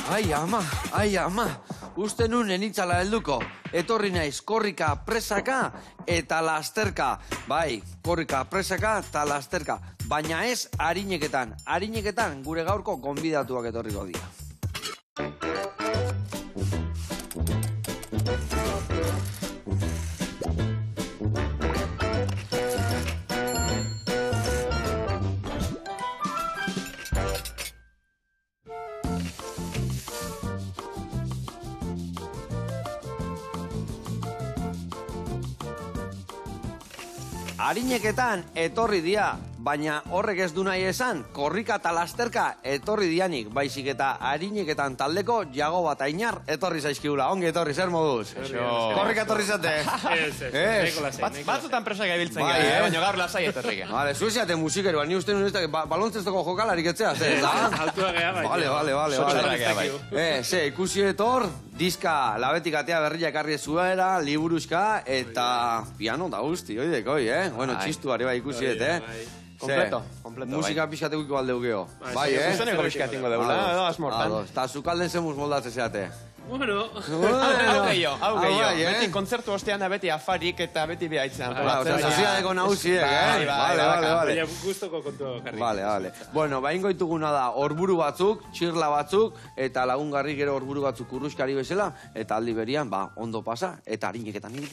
Ai ama, uste nun enitzala helduko. Etorri naiz korrika presaka eta lasterka. Bai, korrika presaka eta lasterka. Baina ez harineketan. Harineketan gure gaurko gonbidatuak etorriko dira. Harineketan etorri dia, baina horrek ez du nahi esan, korrika eta lasterka etorri dianik, baizik eta harineketan taldeko jago bat ainar etorri zaizkigula. Ongi etorri, zer moduz? Korrika etorri zate? Batzutan presak ebiltzen gai, baina gaur lasai etorri gen. Vale, zueziate musikeroa, ni uste nun ez da, balontzestoko jokalarik etzea, ze? Altua geha bai. Vale. Ze, ikusi etor, diska labetik atea berria ekarri zuera, liburuzka, eta piano da guzti, oidek, Bueno, txistu bai ikusi Completo. Musika pixkateko iko aldeugeo. Bai, Zuzeneko pixkatingo deula, asmortan. Eta zukalden zemuz moldatze zeate. Bueno. Hau gehiago. Beti kontzertu ostean da beti afarik eta beti behaitzen. Zazioadeko nahusiek, Baina guztoko kontua jarri. Vale. Bueno, bain goituguna da horburu batzuk, txirla batzuk, eta lagungarri gero horburu batzuk urruskari bezala, eta aldi berian, ondo pasa, eta harineketan nire.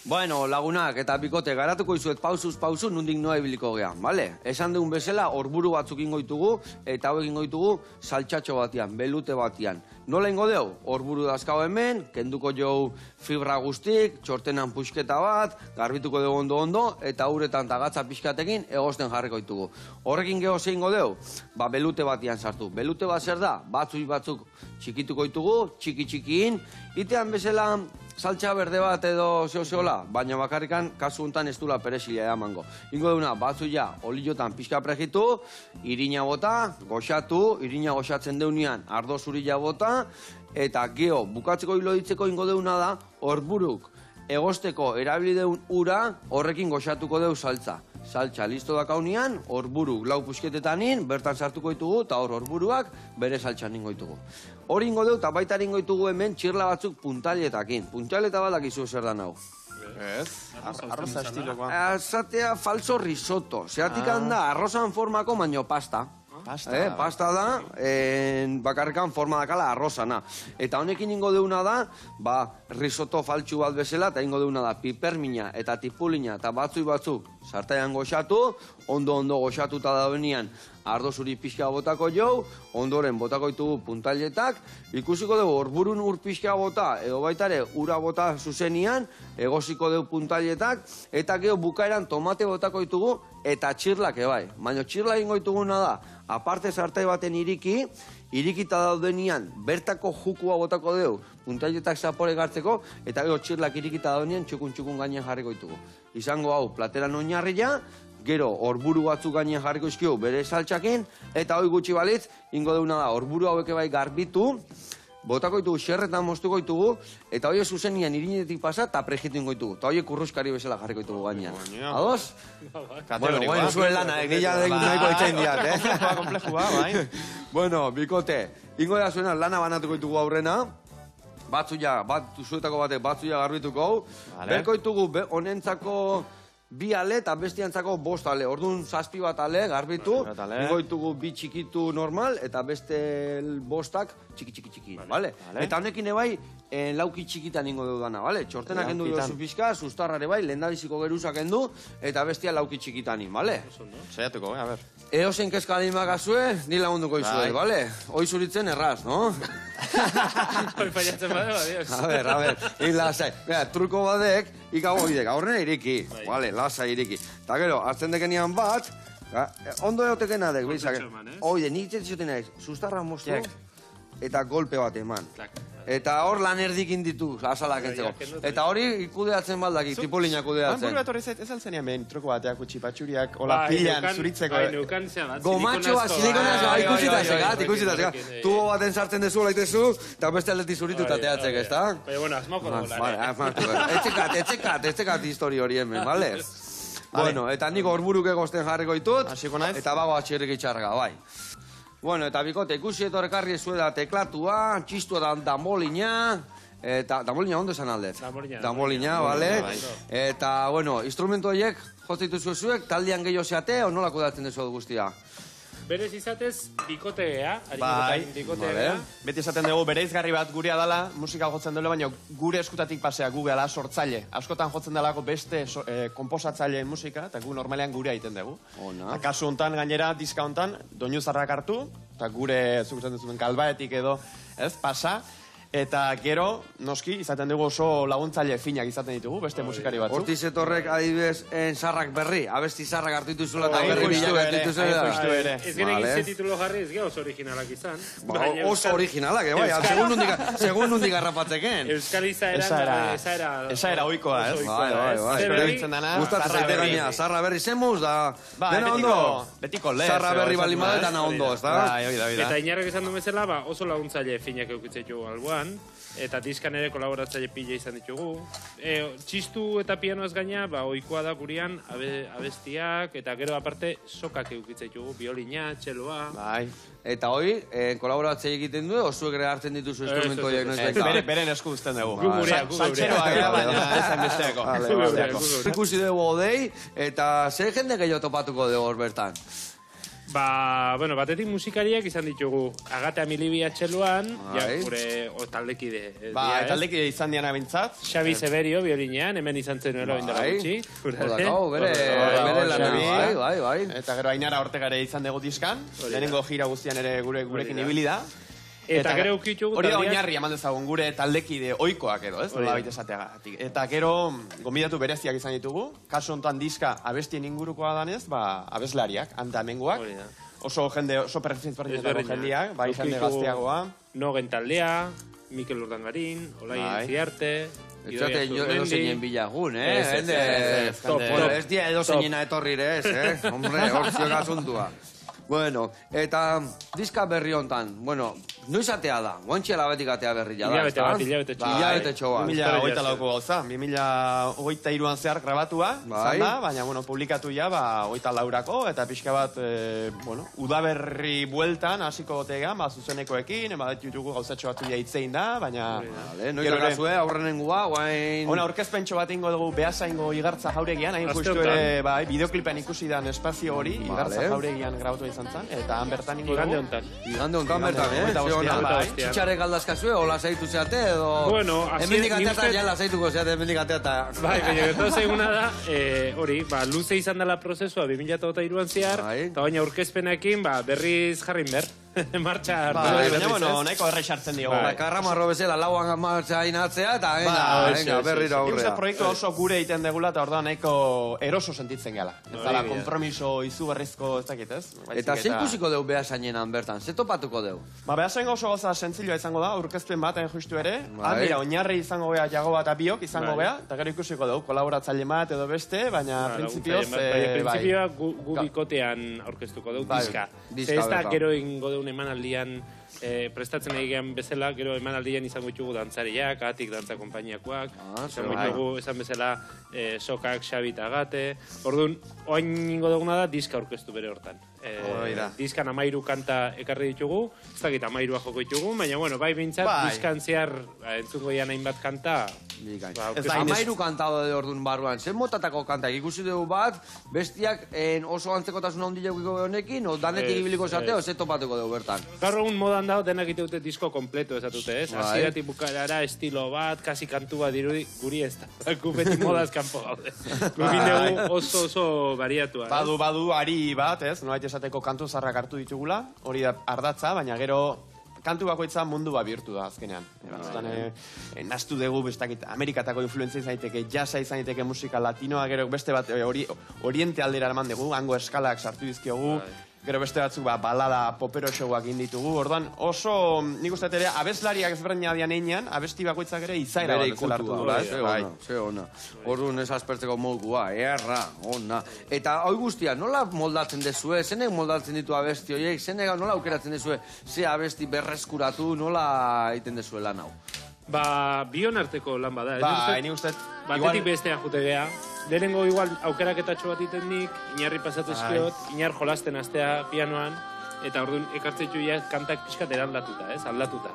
Bueno, lagunak eta bikote garatuko izuet pausuz pausu nundik noa ibiliko gean, bale? Esan dugun bezala, horburu batzuk ingoitugu, eta hau ingoitugu saltxatxo batian, belute batian. Nola ingo deu? Horburu dazkau hemen, kenduko jau fibra guztik, txortenan puxketa bat, garbituko dugu ondo, eta uretan tagatza pixkatekin egosten jarriko ditugu. Horrekin geho zein deu? Belute batian sartu. Belute bat zer da? Batzuk txikituko ditugu, txiki-txikiin, itean bezala saltxa berde bat edo zeozeola, baina bakarrikan kasu honetan ez dula peresilia emango. Ingo duna, batzuia oliotan pixka pregitu, irina bota, goxatu, irina goxatzen deunean ardo zurila bota, eta geho bukatzeko hilo ditzeko ingo deuna da, horburuk egosteko erabili deun ura horrekin goxatuko deu saltza. Saltza listo dakaunean, horburuk lau pusketetanin, bertan sartuko ditugu, eta horburuak bere saltxan ningo ditugu. Hori ingo deu, eta baita ningo ditugu hemen txirla batzuk puntaletakin. Puntaleta bat dakizu zer da nau. Ez? Arroza estilokoa. Zatea falso risotto. Zeatik handa, arrozan formako, baino pasta. Pasta da, bakarrekan forma dakala arrozana. Eta honekin ingo deuna da, risotto faltsu bat bezala, eta ingo deuna da pipermina eta tipulina eta batzuk sartaian goxatu, ondo goxatuta daudenean ardo zuri pixka botako jau, ondoren botako ditugu puntailetak, ikusiko dugu horburun ur pixka bota, edo baitare ura bota zuzenian, egosiko dugu puntailetak, eta geho bukaeran tomate botako ditugu, eta txirlak ebai. Baina txirla ingo dituguna da, aparte sartai baten irikita daudenean, bertako jukua botako dugu, puntailetak zapore gartzeko, eta geho txirlak irikita daudenean, txukun gainean jarriko ditugu. Izango hau, plateran oinarria, gero horburu batzuk gainean jarriko izkio bere saltxakin, eta hoi gutxi balitz, ingo deuna da, horburu hauek bai garbitu, botako ditugu, xerretan moztuko ditugu, eta hoi zuzenian irinetik pasa, eta prejitu ingo ditugu. Eta hoi kurruskari bezala jarriko ditugu gainean. Ados? Bueno, zuen lana, gila nahiko itxain diat, Komplejua, bai. Bueno, bikote, ingo da zuena lana banatuko ditugu aurrena, zuetako batek batzuia garbituko, berko ditugu honentzako 2 ale eta bestiantzako 5 ale. Orduan 7 bat ale garbitu, ingo ditugu 2 txikitu normal, eta beste 5ak txiki, bale? Eta honekin ebai, lauki txikitan ingo dudana, bale? Txortenak endu dozu pixka, sustarrare bai, lehendabiziko geruzak endu, eta bestia lauki txikitanin, bale? Saiatuko, a ber. Eozen kezka adimak azue, ni lagunduko izue, bale? Hoi zuritzen erraz, no? Hoi fallatzen badeo, adios. A ber, lasai. Truko badek, ikagoidek, aurrena iriki, bale, lasai iriki. Eta gero, hartzen dekenian bat, ondo eoteken adek, behizak. Oide, nik txetxoten ez, sustarra moztu, eta golpe bat eman. Eta hor lan erdikin ditu, azalak entzeko. Eta hori kudeatzen baldaki, tipolina kudeatzen. Buru bat hori ez altzen hemen, troko bateak utxi patxuriak, hola pilan, zuritzeko. Gomatxoa, silikonazioa, ikusita zegat. Tubo baten sartzen dezu, laitezu, eta beste aldeti zuritu tateatzek, ez da? Baina, bueno, asmako dola. Etxekat histori hori hemen, bale? Bueno, eta niko horburuk egozten jarriko ditut, eta bago atxerrik itxarga, bai. Bueno, eta bikote, ikusi etorrekarri zueda teklatua, txistua da damolina, eta damolina ondo esan aldet? Damolina, bale? Eta, bueno, instrumentu horiek, joztitu zuek, taldean gehiago zeate, o nolako datzen dezu guztia? Berez izatez, bikotegea. Bai, beti esaten dugu bereizgarri bat gurea dela, musika jotzen dela, baina gure eskutatik pasea gu gala sortzaile. Askotan jotzen delako beste komposatzaile musika, eta gu normalean gurea egiten dugu. Kasu hontan, gainera, diska hontan, doinu zarrak hartu, eta gure, zukutzen duzuen, kalbaetik edo, ez, pasa. Eta gero, noski, izaten dugu oso laguntzaile finak izaten ditugu, beste musikari batzuk. Hortiz etorrek adibidez sarrak berri, abesti sarrak hartu dituzula eta berri bilak hartu dituzela. Ez gene gizte titulo jarri, ez gero oso originalak izan. Oso originalak, bai, segun nundik garrapatzeken. Euskal izaera... Esaera oikoa, ez? Bai. Gustatzen zaite gaina, sarra berri zemuz, da... Dena ondo? Betiko lez. Sarra berri bali madeta na ondo, ez da? Eta inarrak esan du bezala, oso laguntzaile finak eukitzeitu alboan. Eta diskan ere kolaboratzaile pila izan ditugu. Txistu eta pianoaz gaina, ohikoa da gurean abestiak, eta gero aparte sokak eukitzeitu, biolina, txeloa. Bai. Eta hoi, kolaboratzaile egiten du, osuek ere hartzen dituzu instrumentu horiek noiz baita. Beren esku uzten dugu. Saltxeroa gara, baina ezan besteako. Ikusi dugu odei, eta zer jende gehiago topatuko dugu hor bertan? Bueno, batetik musikariak izan ditugu Agate Amilibia txeluan, gure taldekide. Taldekide izan diana bintzat. Xabi Severio, biolinean, hemen izan zen nuela bindara gutxi. Bere lan, bai. Eta gero Ainara Ortegare izan dugu diskan, lehenengo gira guztian ere gurekin ibili da. Eta gero ukitugu hori da oinarri eman dezagun gure taldekide ohikoak edo, ez? Nola baita esateagatik. Eta gero gonbidatu bereziak izan ditugu. Kasu hontan diska abestien ingurukoa danez, abeslariak, antamengoak. Oso jende, oso perfezionetako jendeak, bai jende gazteagoa. Nogen taldea, Mikel Urdangarin, Olain Ziarte... Etxate edo zeinen bilagun, Ez dia edo zeinena etorrire ez, Hombre, hor zioga asuntua. Bueno, eta diska berri hontan, noiz atea da? Guantxela betik atea berria da, ezta? Hilabete txoa. 2008 gauza, 2008an zehar grabatua, zan da, baina, publikatu ja, 2008ako, eta pixka bat, udaberri bueltan, hasiko gotegan, zuzenekoekin, ditugu gauzatxo batzu jaitzein da, baina... Noiz agazue, aurrenengua, guain... Aurkezpentxo bat ingo dugu behazaingo igartza jauregian, hain justu ere, bideoklipen ikusi dan espazio hori, igartza jauregian grabatu izan zen, eta han bertan ingo dugu. Igande hontan bertan, Txitxarek aldazkazue, hola zaitu zeate, edo... Hemendik ateata jala zaituko zeate, hemendik ateata... Bai, baina gertu zeguna da, hori, luze izan dela prozesua 2008an zehar, eta baina aurkezpenekin berriz jarrin ber. Martxa hartu. Baina, nahiko errexartzen diogu. Karramarro bezala, lauan martxa inatzea, eta berriro aurrea. Ikusten proiektu oso gure egiten degula, eta orduan nahiko eroso sentitzen gala. Ez dala, kompromiso izugarrizko ez dakit, ez? Eta ze ikusiko deu behasainenan bertan, ze topatuko deu? Behasain oso goza sentzilloa izango da, aurkezpen baten justu ere. Handira, oinarri izango bea, jago bat abiok izango bea, eta gero ikusiko deu, kolaboratzaile bat edo beste, baina prinsipioz... Prinsipioa gu bikotean aurkeztuko deu, diska. Ez da gero ingo deun emanaldian prestatzen egian bezala, gero emanaldian izango ditugu dantzariak, atik dantza konpainiakoak, izango ditugu esan bezala sokak, Xabi eta Agate. Orduan, oain ingo duguna da, diska aurkeztu bere hortan. Diskan 13 kanta ekarri ditugu, ez dakit 13 joko ditugu, baina bai bintzat, diskan zehar entzungo dian hainbat kanta. 13 kanta de orduan barruan, zen motatako kantak ikusi dugu bat, bestiak oso antzekotasuna ondile eukiko honekin, o danetik ibiliko zateo, ze topatuko dugu bertan. Gaur egun modan dago denak ite dute disko kompleto esatute, ez? Aziratik bukarara estilo bat, kasi kantu bat dirudi, guri ez da. Beti modaz kanpo gaude. Gukin dugu oso bariatua. Badu ari bat, ez? Noait esateko kantu zarrak hartu ditugula, hori da ardatza, baina gero kantu bakoitza mundu bat bihurtu da azkenean. Naztu dugu, bestakit, Amerikatako influenzia izan daiteke, jazza izan daiteke musika latinoa, gero beste bat oriente aldera eman dugu, hango eskalak sartu dizkiogu, Gero beste batzuk balada popero show-ak inditugu, orduan oso, nik uste ere, abeslariak ezberdina dian einean, abesti bakoitzak ere izaera bat bezala hartu dula, Ze ona. Orduan ez aspertzeko modua, erra, ona. Eta hoi guztia, nola moldatzen dezue? Zenek moldatzen ditu abesti horiek? Zenek nola aukeratzen dezue? Ze abesti berreskuratu, nola egiten dezue lan hau? Bion arteko lan bada. Nik uste... Batetik bestea jute geha. Lehenengo igual aukeraketatxo bat iten nik, inarri pasatuzkiot, inar jolasten astea pianoan, eta orduan ekartzetxu kantak pixkat eraldatuta, aldatuta.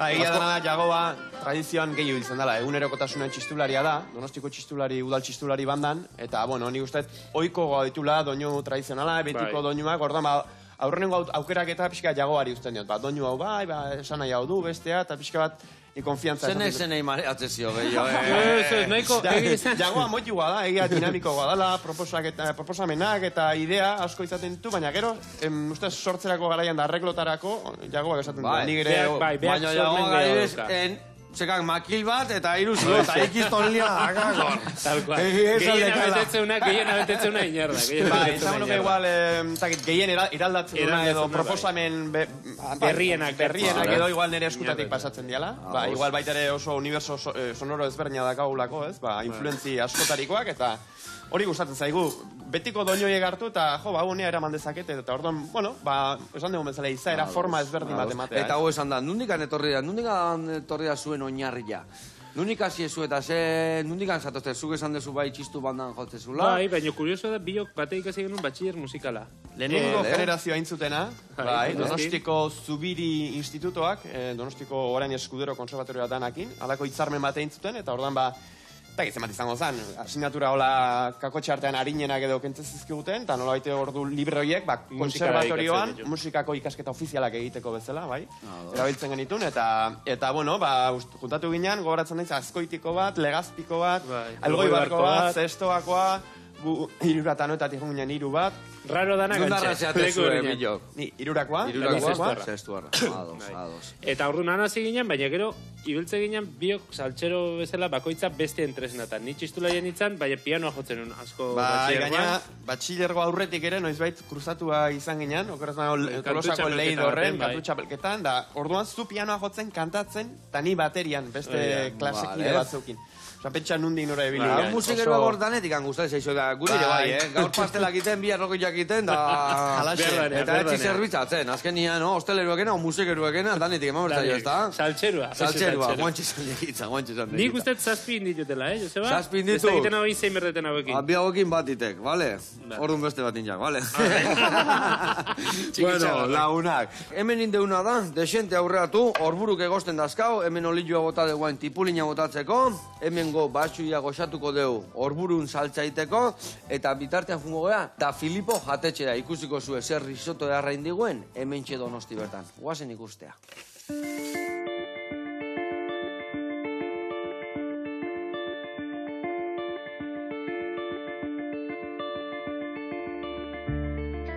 Egia dena da, Jagoba, tradizioan gehiago izan dela, egunerokotasunen txistularia da, Donostiko txistulari, udal txistulari bandan, eta, bueno, nik uste, oiko ditula doinu tradizionala, betiko doinuak, orduan, aurrenengo aukeraketa pixka Jagobari uzten diot, doinu hau esan nahi hau du, bestea, eta pixka bat, konfiantza. Zenei mareatzen zio, gehiago. Jagoa moitua da, egia dinamikoa dela, proposamenak eta idea asko izaten ditu, baina gero, ustez sortzerako garaian da arreglotarako, Jagoak esaten du. Baina Jagoak gaibez, sekak makil bat eta iruzu, eta ikizton lia agakor. Tal cual. Gehien abetetzeuna inerda. Izan nuke igual, gehien iraldatzen duna edo proposamen berrienak edo igual nire eskutatik pasatzen diala. Igual baita ere oso universo sonoro ezberdina dakagulako, ez? Influentzi askotarikoak eta hori gustatzen zaigu. Betiko doinoiek hartu eta unea eraman dezakete eta orduan, bueno, esan dugu bezala izaera forma ezberdin bat ematea. Eta hau esan da, nundikan etorri da zuen oinarria? Nundik hasi ezu eta nundikan zatozte, zuk esan dezu bai txistu bandan jotzezula? Baina kurioso da, biok bateik hasi genuen batxiller musikala. Lehenengo generazioa intzutena, Donostiko Zubiri Institutoak, Donostiko orain Eskudero Konservatorioa danakin, alako hitzarmen bate intzuten, eta orduan eta gizien bat izango zen, asignatura hola kakotxe artean harinenak edo kentzezizkiguten, eta nola baite ordu libre horiek, konservatorioan musikako ikasketa ofizialak egiteko bezala, erabiltzen genitun, eta bueno, juntatu ginean, gogoratzen daiz, azkoitiko bat, legazpiko bat, algoibarko bat, zestoakoa, iruratan ginen iru bat. Raro dana gantxe. Irurakoa? Zestuarra. Ados. Eta orduan hasi ginen, baina gero, ibiltze ginen biok saltxero bezala bakoitza beste entresnatan. Ni txistulaien itzan, baina pianoa jotzen nun asko batxillergoan. Batxillergo aurretik ere, noiz kruzatua izan ginen, okerazan Tolosako Leidorren, kantu txapelketan, da orduan zu pianoa jotzen, kantatzen, eta ni baterian, beste klasekide batzeukin. Osa, pentsa nundi nora ebilia. Musikero gordanetik angustat zaizu, da guri ere bai, gaur pastelak iten, bi arrokoiak iten, eta etzi zerbitzatzen. Azken nian, hosteleruakena, musikeruakena, danetik eman bertzaio, ez da? Saltxerua, guantxe zan Nik ustet zazpi inditutela, Joseba? Zazpi inditu? Ez da egiten hau zein berreten hauekin. Bi hauekin bat itek, bale? Orduan beste bat injak, bale? Bueno, launak. Hemen indeuna da, desente aurreatu, orburuk egosten dazkau, hemen olioa bota deguain tipulina botatzeko, hemen batxuia goxatuko deu orburun saltzaiteko, eta bitartean fungo gea, da Filipo jatetxera ikusiko zuen zer risoto eharra indiguen, hemen Donosti bertan. Guazen ikustea.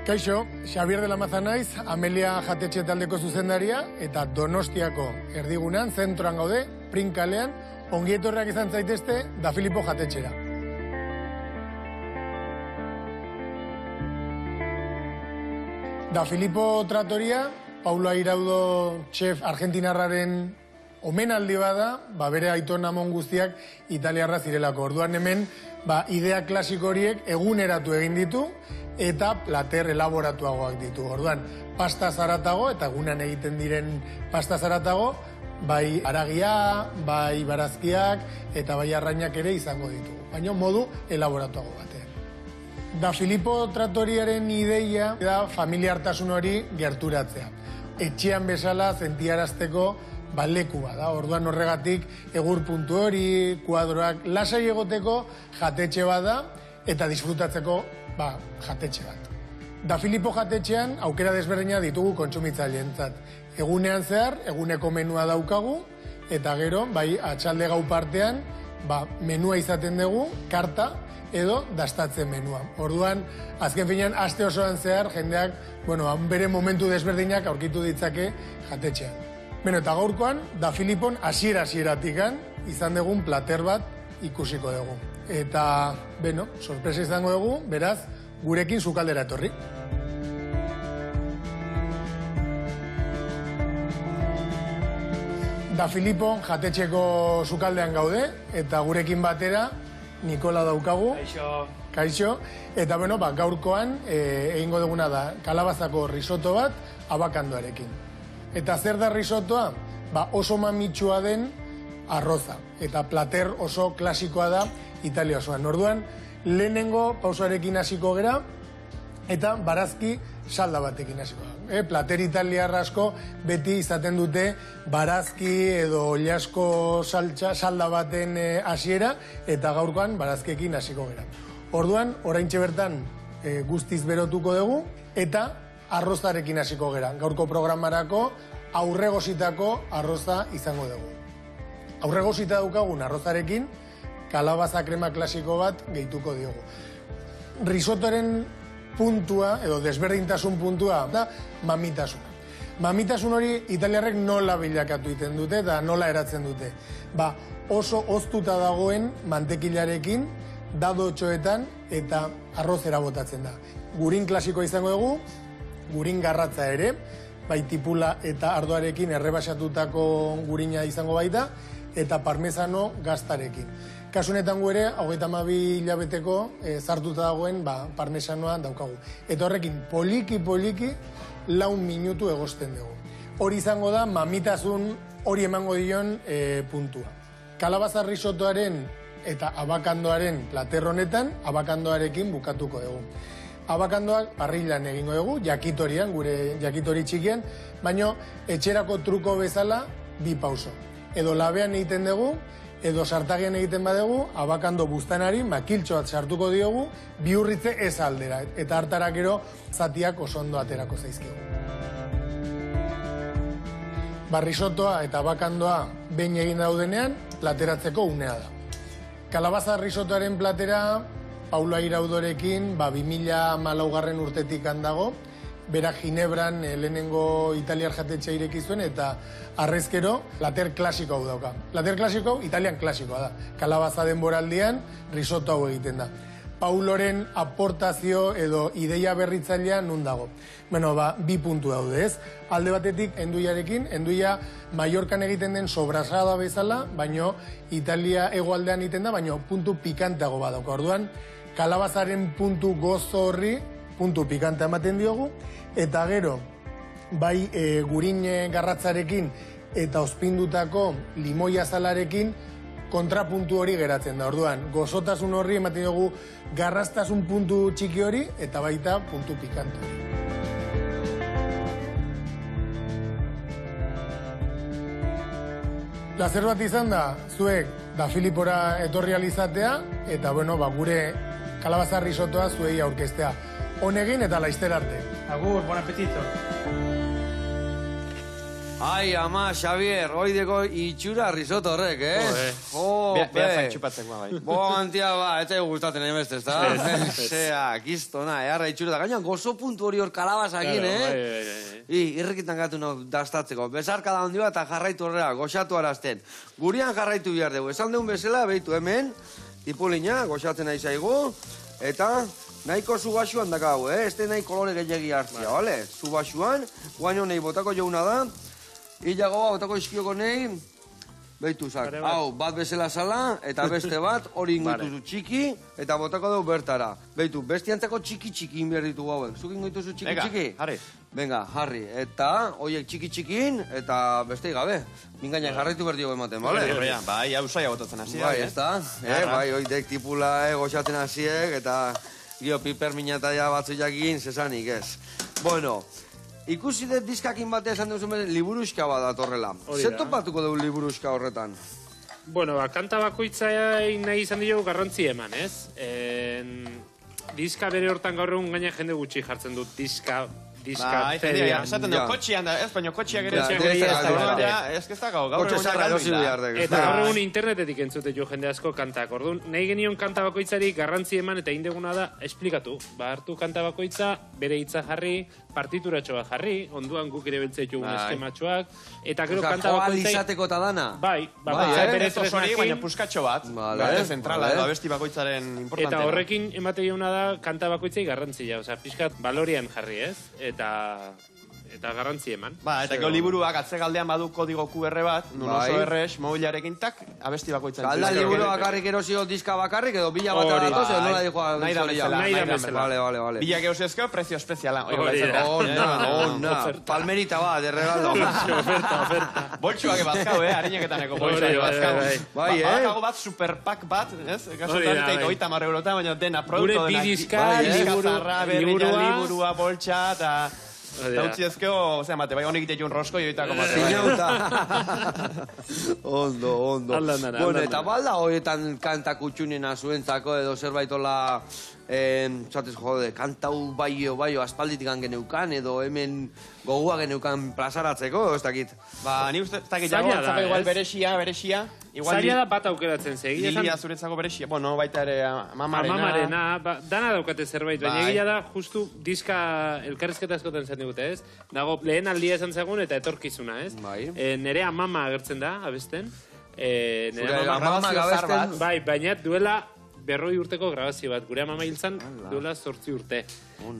Kaixo, Xavier de la Maza naiz, Amelia jatetxe taldeko zuzendaria, eta Donostiako erdigunean, zentroan gaude, prinkalean, ongietorreak izan zaitezte, da Filipo jatetxera. Da Filipo Trattoria, Paula Iraudo chef argentinarraren omenaldi bada, bere aiton amon guztiak italiarra zirelako. Orduan hemen, idea klasiko horiek eguneratu egin ditu, eta plater elaboratuagoak ditu. Orduan, pasta zaratago, eta egunan egiten diren pasta zaratago, bai aragia, bai barazkiak, eta bai arrainak ere izango ditugu. Baina modu elaboratuago batean. Da Filipo Trattoriaren ideia da familiartasun hori gerturatzea. Etxean bezala sentiarazteko leku da. Orduan horregatik egur puntu hori, kuadroak lasai egoteko jatetxe bat da, eta disfrutatzeko jatetxe bat. Da Filipo jatetxean aukera desberdina ditugu kontsumitzaileentzat. Egunean zehar, eguneko menua daukagu, eta gero, atxalde gau partean, menua izaten dugu, karta, edo dastatzen menua. Orduan, azken finean, aste osoan zehar, jendeak, bere momentu desberdinak aurkitu ditzake jatetxean. Eta gaurkoan, da Filipon hasiera-hasieratik izan dugun plater bat ikusiko dugu. Eta, sorpresa izango dugu, beraz, gurekin sukaldera etorri. Da Filipo jatetxeko sukaldean gaude, eta gurekin batera Nikola daukagu. Kaixo. Eta bueno, gaurkoan egingo duguna da kalabazako risotto bat abakandoarekin. Eta zer da risottoa? Oso mamitsua den arroza. Eta plater oso klasikoa da Italia osoan. Orduan, lehenengo pausoarekin hasiko gera, eta barazki salda batekin hasiko da. Plater italiarra asko beti izaten dute barazki edo oliasko salda baten hasiera, eta gaurkoan barazkekin hasiko gera. Orduan, oraintxe bertan guztiz berotuko dugu, eta arrozarekin hasiko gera. Gaurko programarako aurregositako arroza izango dugu. Aurregosita daukagun arrozarekin, kalabaza krema klasiko bat gehituko diogu. Risottoren puntua, edo desberdintasun puntua, da mamitasuna. Mamitasun hori italiarrek nola bilakatu iten dute eta nola eratzen dute. Oso oztuta dagoen mantekilarekin, dadotxoetan eta arrozera botatzen da. Gurin klasikoa izango dugu, gurin garratza ere, bai tipula eta ardoarekin errebasatutako gurina izango baita, eta parmesano gaztarekin. Kasunetan gu ere, 32 hilabeteko zartuta dagoen parmesanoa daukagu. Eta horrekin, poliki, 4 minutu egosten dugu. Hori izango da, mamitasun hori emango dion puntua. Kalabaza risottoaren eta abakandoaren plater honetan, abakandoarekin bukatuko dugu. Abakandoak parrillan egingo dugu, jakitorian, gure jakitori txikian, baino etxerako truko bezala 2 pauso. Edo labean egiten dugu, edo sartagian egiten badugu, abakando buztanari makiltxo bat sartuko diogu, bihurritze ez aldera, eta hartarakero zatiak oso ondo aterako zaizkigu. Risottoa eta abakandoa behin egin daudenean, plateratzeko unea da. Kalabaza risottoaren platera, Paulo Airaudorekin, 2014 urtetik handago, berak Ginebran lehenengo italiar jatetxea ireki zuen, eta arrezkero plater klasiko hau dauka. Plater klasiko hau, italian klasikoa da. Kalabaza denboraldian, risotto hau egiten da. Pauloren aportazio edo ideia berritzailea nun dago. 2 puntu daude, ez? Alde batetik, enduiarekin, enduia Mallorcan egiten den sobrasada bezala, baino Italia hegoaldean egiten da, baino puntu pikanteago badauka. Orduan, kalabazaren puntu gozo horri, puntu pikante ematen diogu, eta gero, bai gurin garratzarekin eta ospindutako limoi azalarekin kontrapuntu hori geratzen da. Orduan, gozotasun horri ematen dugu garraztasun puntu txiki hori eta baita puntu pikante hori. Plazer bat izan da, zuek Da Filipora etorri alizatea, eta gure kalabaza risottoa zuei aurkeztea. Honegin eta laizter arte. Agur, bon apetito. Ai, ama, Xavier, hoideko itxura risotto horrek, Behar zain txupatzeko, bai. Antia, ez zaigu gustatzen egin beste, ez da? Zea, kistona, eharra itxura da. Gaina gozo puntu hori hor kalabazakin, Irrikitan gatu nahu dastatzeko. Bezarka da handi bat eta jarraitu horrela, goxatu arazten. Gurian jarraitu behar dugu. Esan deun bezala, behitu hemen, tipulina, goxatzen nahi zaigu, eta nahiko zubasuan dakagu, ez nahi kolore gehiagi hartzia, bale? Zubasuan, guaino nahi botako jouna da, hilagoa botako izkioko nahi, behitu zak, hau, bat bezala zala, eta beste bat, hori ingoituzu txiki, eta botako dugu bertara. Behitu, bestiantzako txiki inbier ditugu hauek. Zuk ingoituzu txiki? Venga, jarri. Venga, jarri. Eta, horiek txikin, eta beste gabe. Mingaina jarraitu berdio ematen, bale? Bai, hau saia botatzen hasiak. Bai, ez da? Bai, hoitek tipula goxatzen hasiek, eta gio piper minataia batzu jakin, zesanik ez. Bueno, ikusi dut diskakin batea esan duzu liburuska bat datorrela. Zer topatuko dugu liburuska horretan? Kanta bakoitza nahi izan dugu garrantzi eman, ez? Diska bere hortan gaur egun gaina jende gutxi jartzen dut diska fedean. Esaten du, kotxian da, ez baino kotxiak ere. Ez da gaur egun eta gaur egun internetetik entzute jo jende asko kantak. Orduan, nahi genion kanta bakoitzari garrantzi eman eta indeguna da esplikatu. Hartu kanta bakoitza, bere hitza jarri, partituratxo bat jarri, onduan guk ere beltzeitu eskematxoak, eta gero kanta bakoitzai... izateko eta dana? Bai, bere tresnakin... Baina puskatxo bat, zentrala, abesti bakoitzaren importantea. Eta horrekin emate jauna da kanta bakoitzai garrantzia, pixkat balorian jarri, ez? Eta eta garrantzi eman. Ba, eta gero liburuak atzegaldean badu kodigo QR bat, nun oso errez, mobilarekin tak, abesti bakoitzen. Galda liburu bakarrik erosio diska bakarrik, edo bila bat eratoz, edo nola dijoa Nahi da bezala. Vale. Bila geuzezko, prezio espeziala. Ona, palmerita bat, erregalo. Oferta. Boltsuak ebazkau, harineketaneko boltsuak ebazkau. Bai, Bakago bat, superpak bat, ez? Gasotan teik 30 eurota, baina dena produkto Gure denak. bidizka, Liburua, boltsa, eta... Eta utzi ezkeo, bate, bai honik itetu un rosko, joitako mate. Zinauta. Ondo. Bueno, eta balda horietan kanta kutxunena zuentzako edo zerbaitola, zatez jode, kantau baio, aspalditik geneukan, edo hemen gogua geneukan plazaratzeko, ez dakit. Ba, ni uste, ez dakit jago, atzako igual berexia. Zaila da bat aukeratzen ze. Lilia zuretzako berexia, bueno, baita ere Amamarena, dana daukate zerbait, baina egia da, justu diska elkarrizketa askotan zen digute, ez? Dago, lehen aldia esan zegoen eta etorkizuna, ez? Nere amama agertzen da, abesten. Zure amama abesten? Bai, baina duela 40 urteko grabazio bat. Gure amama hiltzan duela 8 urte.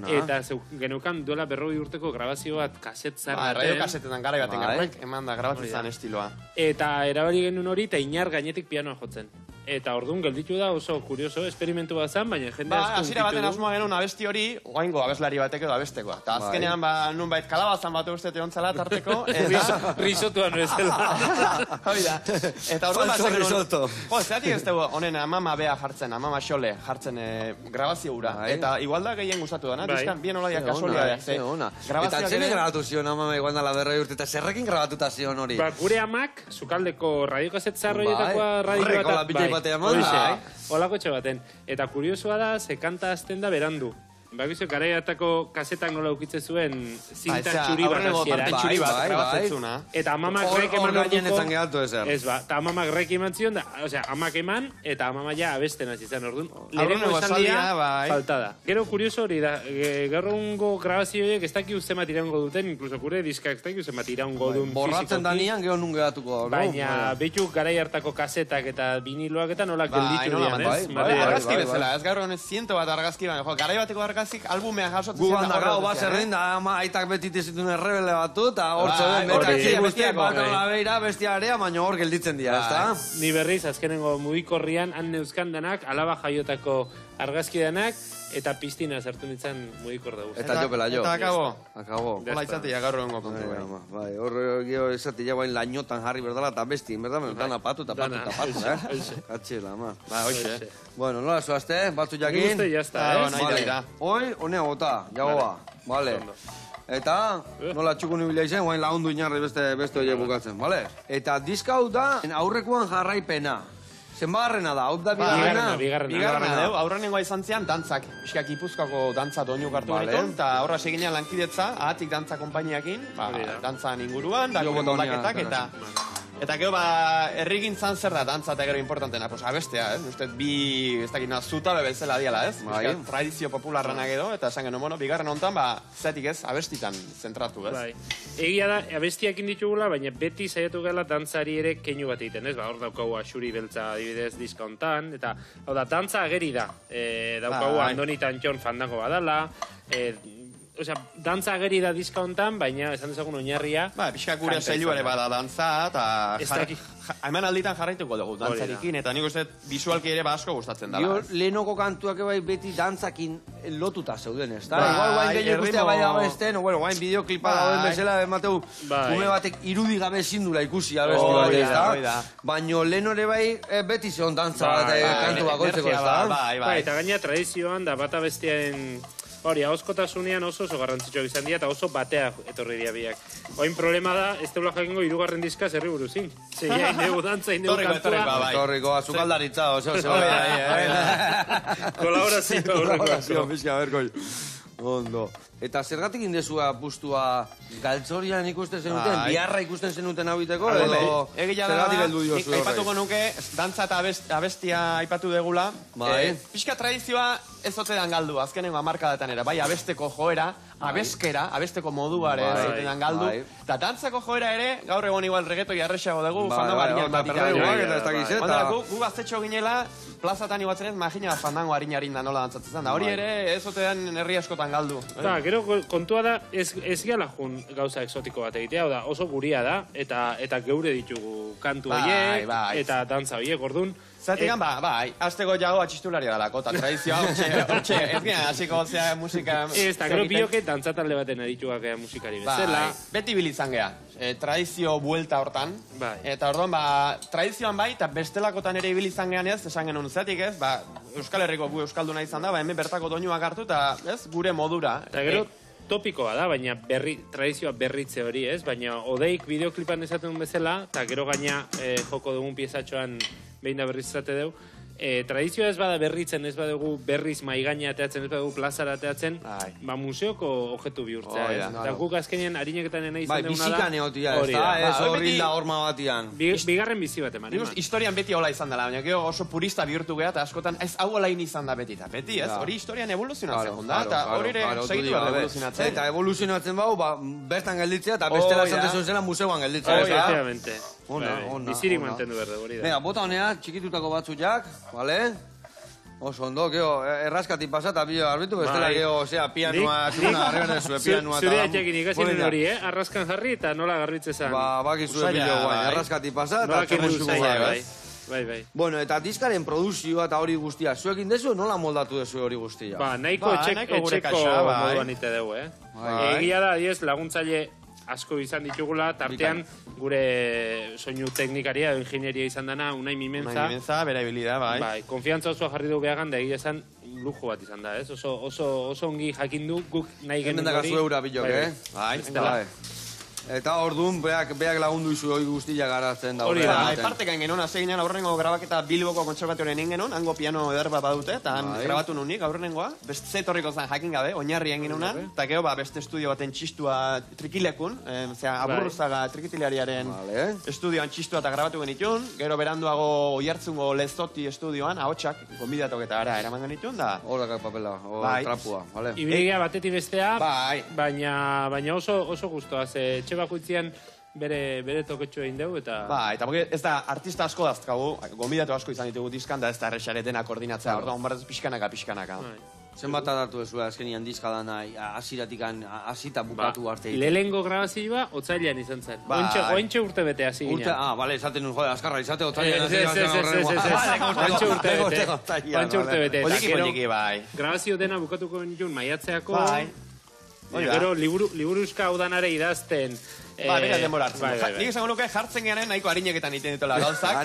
Eta geneukan duela 40 urteko grabazio bat kaset zarraten. Radio kasetetan gara baten garrek, eman da grabatzen estiloa. Eta erabali genuen hori, eta inar gainetik pianoa jotzen. Eta orduan gelditu da oso kurioso, esperimentu bat zen, baina jende asko hasiera baten asmoa genuen abesti hori, oaingo abeslari bateko edo abestekoa. Eta azkenean, nunbait kalabazan bat uste teontzala tarteko. Risotuan bezala. Eta orduan bat risoto. Zeratik ez dugu, honen amama bea jartzen, amama xole jartzen grabazio ura. Eta igual da gehien gustatu dana, diskan bien olaiak kasualidad. Eta zene grabatu zion amama igual dala 40 urte, eta zerrekin grabatuta zion hori? Gure amak, sukaldeko radiokaset zarroietakoa radio bat. Olako etxe baten. Eta kuriosoa da, ze kanta azten da berandu. Bakizu, garaiatako kasetak nola ukitze zuen zinta txuri bat azieran. Eta amamak rek eman orduko... Ez ba, eta amamak rek eman zion, amak eman, eta amama ja abesten hasi zen orduan. Lehenengo esan dia, falta da. Gero kurioso hori da, gaurrongo grabazioek ez daki uste bat iraungo duten, incluso gure diskak ez daki uste bat iraungo duen fizikoki. Borratzen danian, gero nun geratuko. Baina, behitu garai hartako kasetak eta viniloak eta nola gelditu dian, ez? Argazki bezala, ez gaur honez 100 bat argazki, garai bateko argazki albumea jasotzen zen. Gugan da gau bat zerrin da, ama aitak betite zituen errebele batu, eta hor zeuden betakzia bestiak bat hola beira, bestia area, baina hor gelditzen dira, ez da? Ni berriz, azkenengo mugikorrian, han neuzkan danak, alaba jaiotako argazki danak, eta piztina sartu nintzen mugikor dugu. Eta jo pela jo. Eta akabo. Hola itzatia gaur hongo kontu. Bai, hor gero esatia bain lainotan jarri berdala, eta besti, berda, dana patu, Katxela, ma. Ba, hoxe. Bueno, nola zoazte, batzu jakin? Guste, jazta, Hoi, honea gota, jagoa, vale. Eta, nola txukun ibila izen, guain lagundu inarri beste hori bukatzen, vale? Eta diska hau da, aurrekoan jarraipena. Zenbagarrena da, hau da bigarrena deu, aurrenengoa izan zian dantzak. Piskak Gipuzkoako dantza doinu hartu genituen, eta aurra seginean lankidetza, ahatik dantza konpainiakin, dantzan inguruan, da moldaketak, eta gero errigintzan zer da dantza eta gero importantena, pues abestea, Ustez bi, ez dakit zutabe bezala diala, ez? Tradizio popularranak edo, eta esan genuen, bueno, bigarren hontan, zetik ez, abestitan zentratu, ez? Egia da, abestiakin ditugula, baina beti saiatu gala dantzari ere keinu bat egiten, ez? Hor daukagu Axuri Beltza adibidez diska hontan, eta hau da, dantza ageri da. Daukagu Andoni Tantxon fandango badala, dantza ageri da diska hontan, baina esan dezagun oinarria... Pixka gure zeiluare bada dantza, eta Haiman alditan jarraituko dugu dantzarikin, eta nik uste visualki ere asko gustatzen dela. Lehenoko kantuak bai beti dantzakin lotuta zeuden, ez da? Igual guain gehiago guztia bai abesten, guain bideoklipa dauden bezala, emateu, kume batek irudi gabe zindula ikusi abesti bat, ez da? Baina lehen hori bai beti zeon dantza bat kantu bakoitzeko, ez da? Eta gaina tradizioan da bat abestiaren... Hori, ahoskotasunean oso garrantzitsuak izan dira eta oso batea etorri dira biak. Oin problema da, ez teula jakingo 3. diska zerri buruzin. Zeia, ineu dantza, ineu kantua. Torriko, azukaldaritza, oso. Kolaborazio. Pizka, berkoi. Ondo. Eta zergatik indezua bustua galtzorian ikusten zenuten, biharra ikusten zenuten hau iteko, edo zergatik heldu diozu horrei? Aipatuko nuke, dantza eta abestia aipatu degula. Pixka tradizioa ez otedan galdu, azkenengo hamarkadatan era, bai abesteko joera, abeskera, abesteko moduare ez otedan galdu. Eta dantzako joera ere, gaur egon igual regeto jarrexago dugu, fandogarriak bat ikaragoak eta ez da gizeta. Gu gaztetxo ginela, plazatan igoatzen ez, magina fandango harin da nola dantzatzen da. Hori ere, ez otean herri askotan galdu. Gero kontua da, ez gala jun gauza exotiko bat egitea, da oso guria da, eta geure ditugu kantu horiek, eta dantza horiek, orduan. Zategan, azteko jago atxistularia dalako, eta tradizioa, hortxe, ez gina, hasiko zea musika... Ez, eta gero bioke dantzatalde baten adituak musikari bezala. Beti bilizan geha, tradizio buelta hortan, eta orduan, tradizioan eta bestelakotan ere ibilizan gehan ez, esan genuen zeatik ez, Euskal Herriko gu Euskalduna izan da, hemen bertako doinuak hartu, eta ez, gure modura. Eta gero, topikoa da, baina tradizioa berritze hori, ez? Baina odeik bideoklipan esaten duen bezala, eta gero gaina joko dugun piezatxoan behin da berriz izate dugu. Tradizioa ez bada berritzen, ez badugu berriz maigaina ateatzen, ez badugu plazara ateatzen, museoko objektu bihurtzea, ez? Eta guk azkenean harineketan ena izan duguna da... Bizikan egotia, ez da? Ez horri da horma batian. Bigarren bizi bat eman. Historian beti hola izan dela, baina gero oso purista bihurtu geha, eta askotan ez hau olain izan da beti, eta beti, ez? Hori historian evoluzionatzen da, eta hori ere segitu behar evoluzionatzen. Eta evoluzionatzen bau, bertan gelditzea, eta bestela esan zela museoan gelditzea. Bizirik mantendu berde, hori da. Bota honea, txikitutako batzutiak, bale? Oso ondo, geho, erraskati pasata, bio, arbitu, bestela, geho, pianua, txukuna, arreberdezue, pianua. Zure atxekin ikasinen hori, arraskan jarri eta nola garbitze zan. Bakizue bilo guain, erraskati pasata, nola kenduzuko bai. Bueno, eta diskaren produzioa eta hori guztia, zuekin dezu, nola moldatu dezu hori guztia? Nahiko etxeko moduan ite dugu, Egia da, laguntzaile asko izan ditugula, tartean gure soinu teknikaria, ingenieria izan dana, Unai Mimentza. Unai Mimentza, bera ibilida, bai. Konfiantza osoa jarri dugu behagan, da egia esan lujo bat izan da, ez? Oso ongi jakindu, guk nahi genuen hori. Hemen dakazu eura bilok, Bai. Eta orduan, beak lagundu izu hori guztia garatzen da. Hori da, partekan genuen, aseginean aurrengo grabaketa Bilboko kontserbatorioen genuen, hango piano eder bat badute, eta han grabatu nunik aurrengoa, beste etorriko zen jakin gabe, oinarrien genuna, eta gero beste estudio baten txistua trikilekun, Aburruzaga trikitiliariaren estudioan txistua eta grabatu genitun, gero beranduago Oiartzungo Lezoti estudioan, ahotsak, gonbidatok eta ara eraman genitun, da... Horakak papela, trapua, bale? Ibiligia batetik bestea, baina oso guztua, bakoitzean bere toketxo egin dugu, eta... Eta ez da, artista asko daztkagu, gombidatu asko izan ditugu diskan, da ez da errexaretena koordinatzea, orda, onbarraz pixkanaka. Zenbat adartu ez azkenian diska dana, asiratikan, asita bukatu arte. Lehenengo grabazioa, otzailean izan zen. Ointxe urte bete hasi ginen. Bale, esaten nun, azkarra, izate otzailean hasi Ointxe urte bete. Poliki, bai. Grabazio dena bukatuko nituen maiatzeako. Gero, liburuzka udanare idazten. Bera denbora hartzen. Nik esango nuke jartzen geanen nahiko harineketan iten ditola gauzak.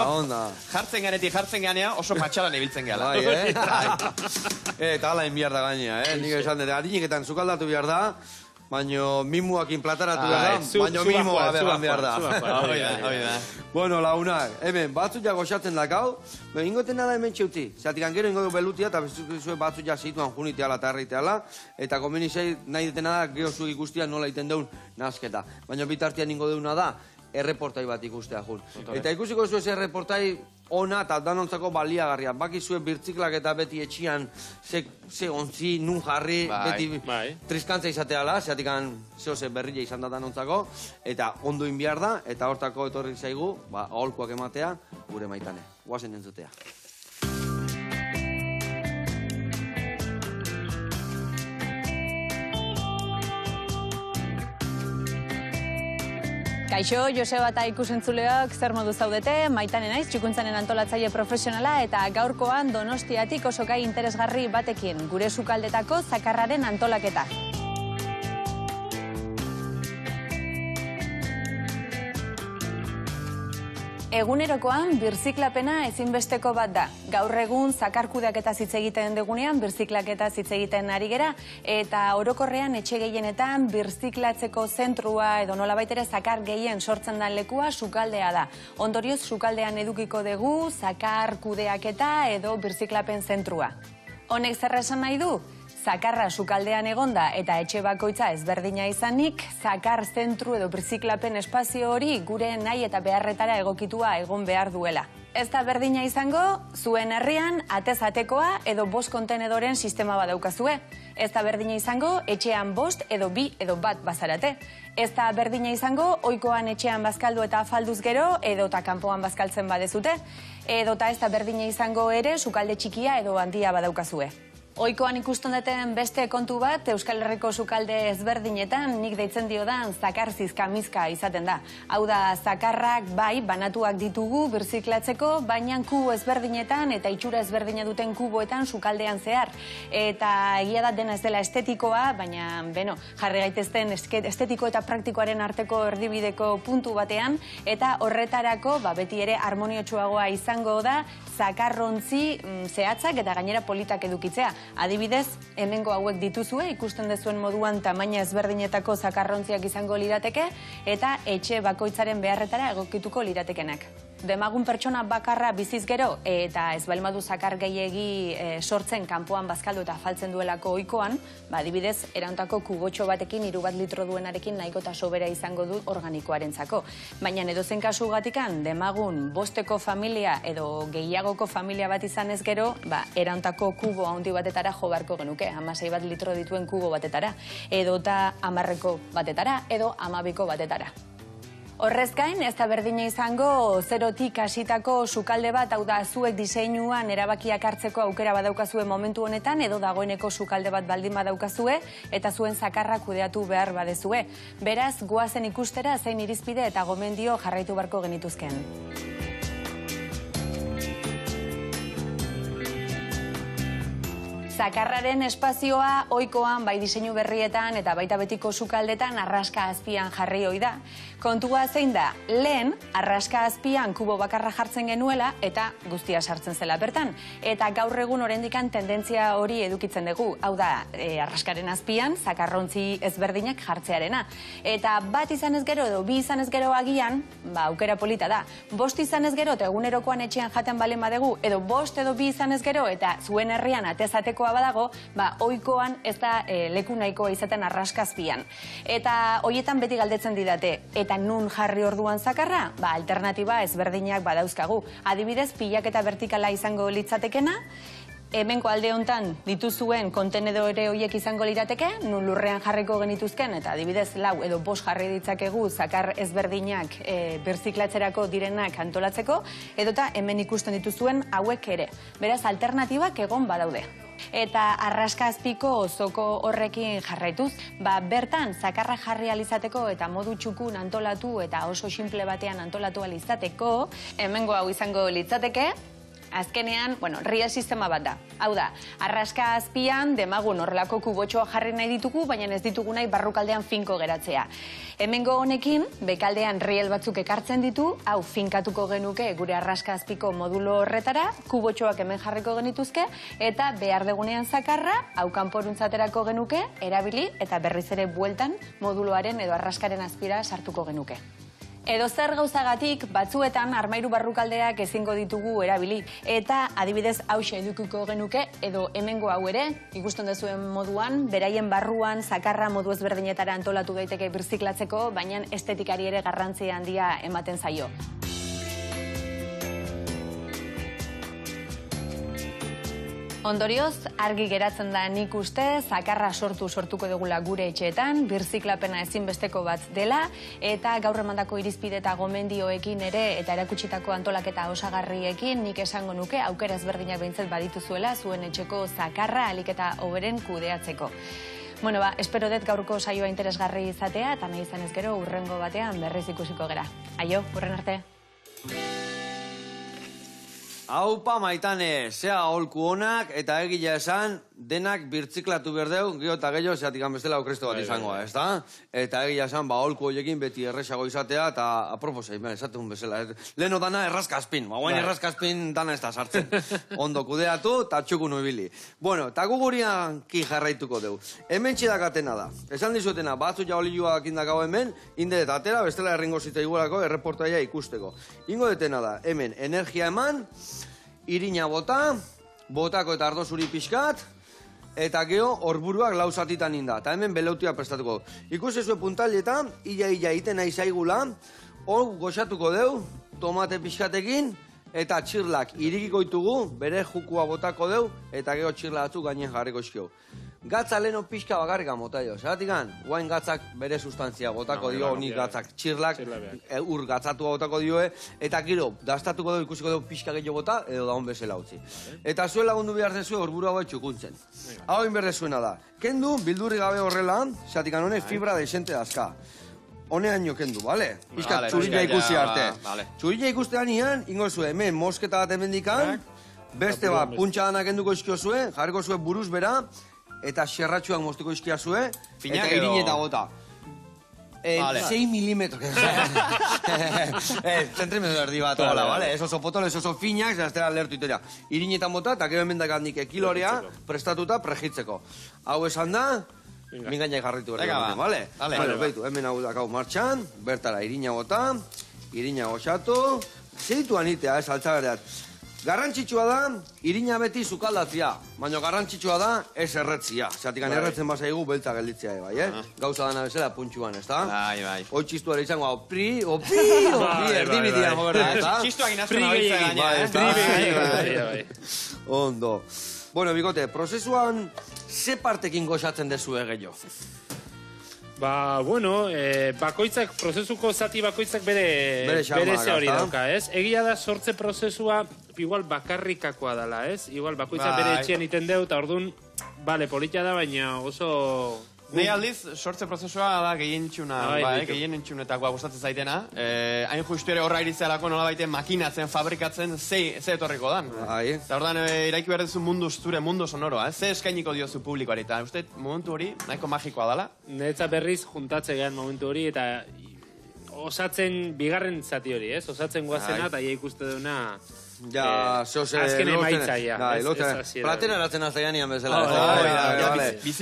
Onda. Jartzen geanea oso patxalan ibiltzen gehala. Eta ala inbiar da gainea, nik esan dut, harineketan zukaldatu behar da, baino mimuakin plataratu behar da, baino mimua behar da. Bueno, lagunak, hemen, batzut ja goxatzen dakau, ingoten nada hemen txeuti. Zatik gero ingo du belutia, eta batzut ja zituan juniteala eta herriteala, eta komenizei nahi detena da, geho zuek ikustia nola iten deun nazketa. Baina bitartian ingo deuna da, erreportai bat ikustea jun. Eta ikusiko zuez erreportai ona eta danontzako baliagarria. Bakizue birtziklak eta beti etxian ze ontzi, nun jarri, beti triskantza izateala, zeatikan zehose berrila izan da danontzako, eta ondo inbiar da, eta hortako etorri zaigu, aholkuak ematea, gure maitane. Guazen entzutea. Kaixo, Joseba eta ikusentzuleak zer modu zaudete, Maitane naiz, txikuntzanen antolatzaile profesionala eta gaurkoan Donostiatik oso gai interesgarri batekin, gure sukaldetako zakarraren antolaketa. Egunerokoan birziklapena ezinbesteko bat da. Gaur egun zakarkudeaketa hitz egiten dugunean birziklaketa hitz egiten ari gera eta orokorrean etxe gehienetan birziklatzeko zentrua edo nolabait ere zakar gehien sortzen den lekua sukaldea da. Ondorioz sukaldean edukiko dugu zakarkudeaketa edo birziklapen zentrua. Honek zer esan nahi du? Zakarra sukaldean egonda eta etxe bakoitza ezberdina izanik, zakar zentru edo birziklapen espazio hori gure nahi eta beharretara egokitua egon behar duela. Ez da berdina izango, zuen herrian atez atekoa edo 5 kontenedoren sistema badaukazue. Ez da berdina izango, etxean 5 edo 2 edo 1 bazarate. Ez da berdina izango, ohikoan etxean bazkaldu eta afalduz gero, edota kanpoan bazkaltzen badezute. Edota ez da berdina izango ere, sukalde txikia edo handia badaukazue. Ohikoan ikusten duten beste kontu bat, Euskal Herriko sukalde ezberdinetan nik deitzen diodan zakar zizkamizka izaten da. Hau da, zakarrak bai banatuak ditugu birziklatzeko, baina kubo ezberdinetan eta itxura ezberdina duten kuboetan sukaldean zehar. Eta egia da dena ez dela estetikoa, baina, jarri gaitezten estetiko eta praktikoaren arteko erdibideko puntu batean, eta horretarako beti ere harmoniotsuagoa izango da zakarrontzi zehatzak eta gainera politak edukitzea. Adibidez, hemengo hauek dituzue, ikusten dezuen moduan tamaina ezberdinetako zakarrontziak izango lirateke, eta etxe bakoitzaren beharretara egokituko liratekenak. Demagun pertsona bakarra biziz gero, eta ez balmadu zakar gehiegi sortzen kanpoan bazkaldu eta afaltzen duelako ohikoan, adibidez, erantako kubotxo batekin 3 litro duenarekin nahiko eta sobera izango du organikoarentzako. Baina edozen kasu gatikan, demagun 5eko familia edo gehiagoko familia bat izan ez gero, erantako kubo handi batetara jo beharko genuke, 16 litro dituen kubo batetara, edota 10eko batetara, edo 12ko batetara. Horrez gain, ez da berdina izango zerotik hasitako sukalde bat, hau da zuek diseinuan erabakiak hartzeko aukera badaukazue momentu honetan, edo dagoeneko sukalde bat baldin badaukazue, eta zuen zakarra kudeatu behar badezue. Beraz, goazen ikustera zein irizpide eta gomendio jarraitu beharko genituzken. Zakarraren espazioa ohikoan bai diseinu berrietan eta baita betiko sukaldetan arraska azpian jarri ohi da. Kontua zein da, lehen arraska azpian kubo bakarra jartzen genuela eta guztia sartzen zela bertan. Eta gaur egun oraindikan tendentzia hori edukitzen dugu. Hau da, arraskaren azpian zakarrontzi ezberdinak jartzearena. Eta bat izan ez gero edo 2 izan ez gero agian, aukera polita da. 5 izan ez gero eta egunerokoan etxean jaten balen badegu, edo 5 edo 2 izan ez gero eta zuen herrian atezatekoa badago, ohikoan ez da leku nahikoa izaten arraskazpian. Eta hoietan beti galdetzen didate, eta nun jarri orduan zakarra? Alternatiba ezberdinak badauzkagu. Adibidez, pilaketa vertikala izango litzatekena, hemenko alde hontan dituzuen kontenedore horiek izango lirateke, nun lurrean jarriko genituzken, eta adibidez 4 edo 5 jarri ditzakegu zakar ezberdinak birziklatzerako direnak antolatzeko, edota hemen ikusten dituzuen hauek ere. Beraz, alternatibak egon badaude. Eta arraskazpiko zoko horrekin jarraituz, bertan zakarra jarri alizateko eta modu txukun antolatu eta oso simple batean antolatu alizateko, hemengo hau izango litzateke, azkenean, riel sistema bat da. Hau da, arraska azpian demagun horrelako kubotxoa jarri nahi ditugu, baina ez ditugu nahi barrukaldean finko geratzea. Hemengo honekin, bekaldean riel batzuk ekartzen ditu, hau finkatuko genuke gure arraska azpiko modulo horretara, kubotxoak hemen jarriko genituzke, eta behar degunean zakarra, hau kanporuntzaterako genuke, erabili eta berriz ere bueltan moduloaren edo arraskaren azpira sartuko genuke. Edo zer gauzagatik batzuetan armairu barrukaldeak ezingo ditugu erabili. Eta adibidez hause edukiko genuke, edo hemengo hau ere, ikusten duzuen moduan, beraien barruan zakarra modu ezberdinetara antolatu daiteke birziklatzeko, baina estetikari ere garrantzia handia ematen zaio. Ondorioz, argi geratzen da nik uste, zakarra sortuko dugula gure etxeetan, birziklapena ezinbesteko bat dela, eta gaur emandako irizpide eta gomendioekin ere, eta erakutsitako antolaketa osagarriekin, nik esango nuke, aukera ezberdinak behintzat badituzuela, zuen etxeko zakarra alik eta hoberen kudeatzeko. Espero dut gaurko saioa interesgarri izatea, eta nahi izan ez gero, hurrengo batean berriz ikusiko gera. Aio, hurren arte. Aupa maitane, zea aholku honak eta egia esan denak birtziklatu berdeu, gero eta gehiago zeatik bestela okresto bat izangoa, ez da? Eta egia esan, aholku horiekin beti erresago izatea eta aproposei, esatun bezala. Leheno dana errazkazpin, guain errazkazpin dana ez da sartzen. Ondo kudeatu eta txukun ibili. Eta gugurian ki jarraituko deu. Hemen txidakatena da. Esan dizutena, batzu jaolilua dakindakau hemen, inde eta atera, bestela erringo zitzaiguelako erreportaia ikusteko. Ingo detena da, hemen energia eman, irina botako eta ardo zuri pixkat, eta geho horburuak lauzatitan inda. Eta hemen beleutia prestatuko. Ikusi zuen puntaletan, ia iten nahi zaigula, hor goxatuko deu, tomate pixkatekin, eta txirlak irikiko ditugu, bere jukua botako deu, eta gero txirla batzuk gainen jarriko eskio. Gatza leheno pixka bakarrikan bota dio, zeratikan, guain gatzak bere sustantzia botako dio, ni gatzak txirlak, ur gatzatua botako dioe, eta gero, dastatuko dugu ikusiko dugu pixka gehiago bota, edo daun bezala utzi. Eta zuen lagundu behar zezue horburu hau txukuntzen. Hau inberde zuena da. Kendu, bildurri gabe horrela, zeratikan honek fibra desente dazka. Honean kendu, bale? Pixka txurila ikusi arte. Txurila ikustean ian, ingo zuen, hemen mosketa bat emendikan, beste bat, puntxadanak kenduko izkio zuen, jarriko zuen buruz bera, eta xerratxuak moztuko izkia zuen, eta irineta bota. 6 milimetros. Zentremezo erdi bat, hola, bale? Ez oso potolo, ez oso finak, zehaztera lertu iteria. Irinetan bota, eta gero hemendak handik kilorea, prestatuta, prejitzeko. Hau esan da, mingainak jarritu berri, bale? Bale, behitu, hemen hau dakau martxan, bertara irina bota, irina goxatu, zeituan itea, ez altzabereat. Garrantzitsua da, irina beti sukaldatzia, baina garrantzitsua da, ez erretzia. Zeratikan erretzen bazaigu beltza gelditzea, bai, Gauza dana bezala puntxuan, ez da? Bai. Hoi txistuara izango, opi, erdibitia mogera, ez da? Txistuak inazten abiltzea gaina, Ondo. Bueno, bikote, prozesuan, ze partekin goxatzen dezu gehiago? Bueno, bakoitzak, prozesuko zati bakoitzak bere ze hori dauka, ez? Egia da sortze prozesua igual bakarrikakoa dela, ez? Igual bakoitzak bere etxean iten deu, eta orduan, bale, politia da, baina oso... Nei aldiz, sortze prozesua da gehien entxunetakoa gustatzen zaitena. Hain justu ere horra irizealako nola baiten makinatzen, fabrikatzen, ze etorriko dan. Eta ordan iraiki behar duzu mundu zure mundu sonoroa, ze eskainiko diozu publikoari. Eta uste, momentu hori nahiko magikoa dela. Netza berriz juntatze gehan momentu hori, eta osatzen bigarren zati hori, ez? Osatzen guazena, eta ia ikuste duena... Ja, azken emaitza, ja. Platena eratzen azaian ian bezala.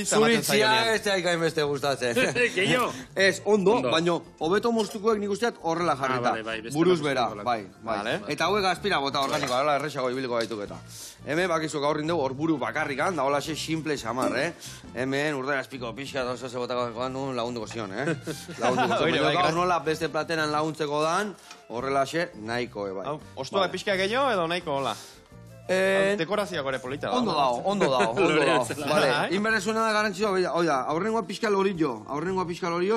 Zuritzia ez da ikain beste gustatzen. Gehiago? Ez, ondo, baina hobeto moztukoek nik usteat horrela jarrita. Buruz bera, bai. Eta hauek aspira bota organikoa, hola errexago ibiliko gaituk eta. Hemen bakizu gaur rindeu hor buru bakarrikan, da hola xe simple xamar, Hemen urdera espiko pixka da oso botako nuen lagunduko zion, Lagunduko zion. Gaur nola beste platenan laguntzeko dan, horrela xe nahiko, bai. Ostoa pixka gehiago edo nahiko hola? Dekorazioa gore polita da. Ondo dao. Inberezuena da garantzioa, oida, aurrengoa pixka lorillo,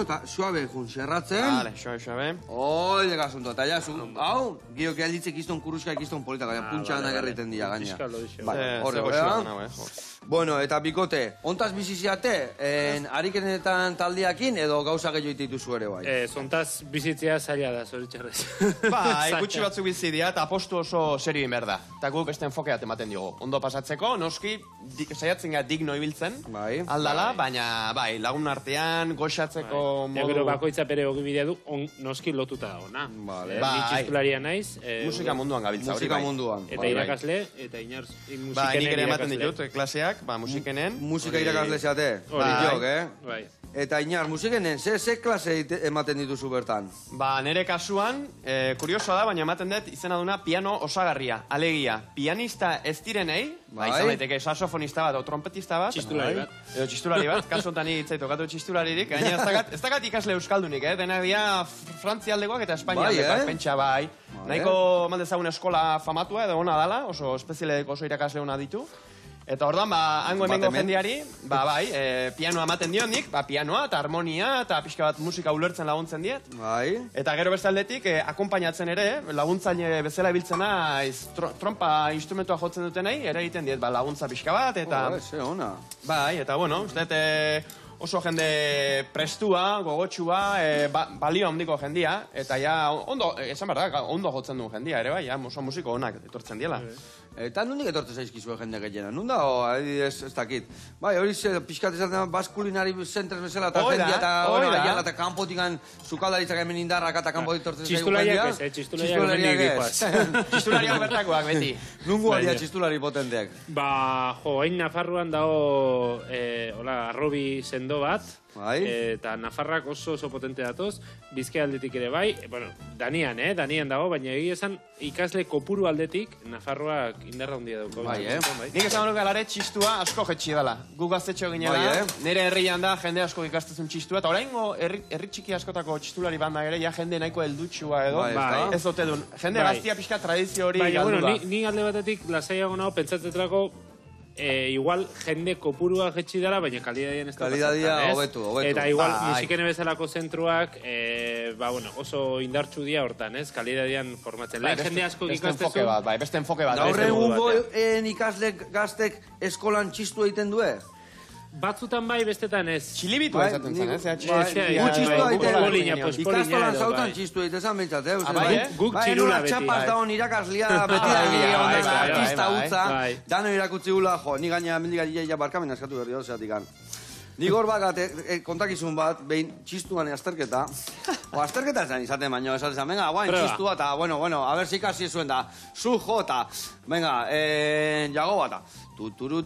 eta suabe jun, xerratzen. Vale, suabe. Oide gasunto, eta ja, hau, gioke alditzek izton kuruska ikizton polita, gaina puntxanak erriten dira, gaina. Horre, bueno, eta bikote, ontaz biziziate, arikenetan taldiakin edo gauza gehiago dituzu ere bai? Ontaz bizitzea zaila da, zoritxarrez. Gutxi batzuk bizitzea eta apostu oso serio inberda. Eta guk beste enfokeat ematen diogu. Ondo pasatzeko, noski, saiatzen gara digno ibiltzen, aldala, baina lagun artean, goxatzeko modu... Gero bakoitza pere ogibidea du, noski lotuta da ona. Ni txistularia naiz. Musika munduan gabiltza hori, bai. Eta irakasle, eta inar musikenen irakasle. Nik ere ematen ditut, klaseak, musikenen. Musika irakasle zeate, hori Eta inar, musikenen, ze klase ematen dituzu bertan? Nere kasuan, kuriosoa da, baina ematen dut izena duna piano osagarria, alegia. Pianista ez direnei, izan daiteke saxofonista bat o trompetista bat. Txistulari bat. Edo txistulari bat, kasu honetan itzaitu gatu txistularirik. Gaina ez dakat ikasle euskaldunik, denak dira frantzialdekoak eta espainialdekoak, pentsa bai. Nahiko maldezagun eskola famatua edo ona dala, oso espezialeko oso irakasle ona ditu. Eta ordan, hango emengo jendiari, pianoa ematen dionik, pianoa eta harmonia eta pixka bat musika ulertzen laguntzen diet. Eta gero beste aldetik, akompainatzen ere, laguntzaile bezala ebiltzena, trompa instrumentua jotzen dutenei, ere egiten diet laguntza pixka bat, eta... Eta bueno, uste oso jende prestua, gogotxua, balio handiko jendia, eta ja, ondo, esan behar da, ondo jotzen duen jendia, ere bai, oso musiko onak etortzen diela. Eta nondik etortzen zaizkizue jende gehiena? Nunda o, ez dakit? Bai, hori pixkat esaten Bas Culinary Centers bezala eta jendia eta kanpotikan sukaldaritzak hemen indarrak eta kanpotik tortzen zaigu jendia. Txistulariak ez, txistulariak bertakoak beti. Nungo adia txistulari potenteak? Hain Nafarroan dago arrobi sendo bat, eta Nafarrak oso potente datoz, Bizkaia aldetik ere bai, bueno, Danian dago, baina egia esan ikasle kopuru aldetik Nafarroak indarra handia dauko. Nik esan dut galare txistua asko jetxi dela. Gu gaztetxo ginela, nire herrian da jende asko ikastezun txistua, eta oraingo herri txiki askotako txistulari banda ere, ja jende nahiko heldutxua edo, ez ote duen. Jende gaztia pixka tradizio hori galdu da. Ni alde batetik lasaiago nago pentsatzetrako igual jende kopurua jetxi dela, baina kalidadian ez da pasatzen. Kalidadia hobetu. Eta igual musikene bezalako zentruak oso indartsu dia hortan, ez? Kalidadian formatzen. Lehen jende asko ikastezu. Beste enfoke bat. Gaur egungo ikasle gaztek eskolan txistu egiten du, Batzutan bai, bestetan ez. Txilibitu ezaten zen, ez? Ikastolan zautan txistu egiten bintzat, Guk txirula beti. Txapaz da hon irakaslia, beti da artista utza, dano irakutzi gula, ni gaina mendigari barkamen askatu berri hor zeatik. Nik hor bakat, kontakizun bat, behin txistuan azterketa, azterketa zen izaten baino, esaten zen, venga, guain txistua, eta, bueno, a ver si kasi zuen da, zu jota, venga, jago bata, turu,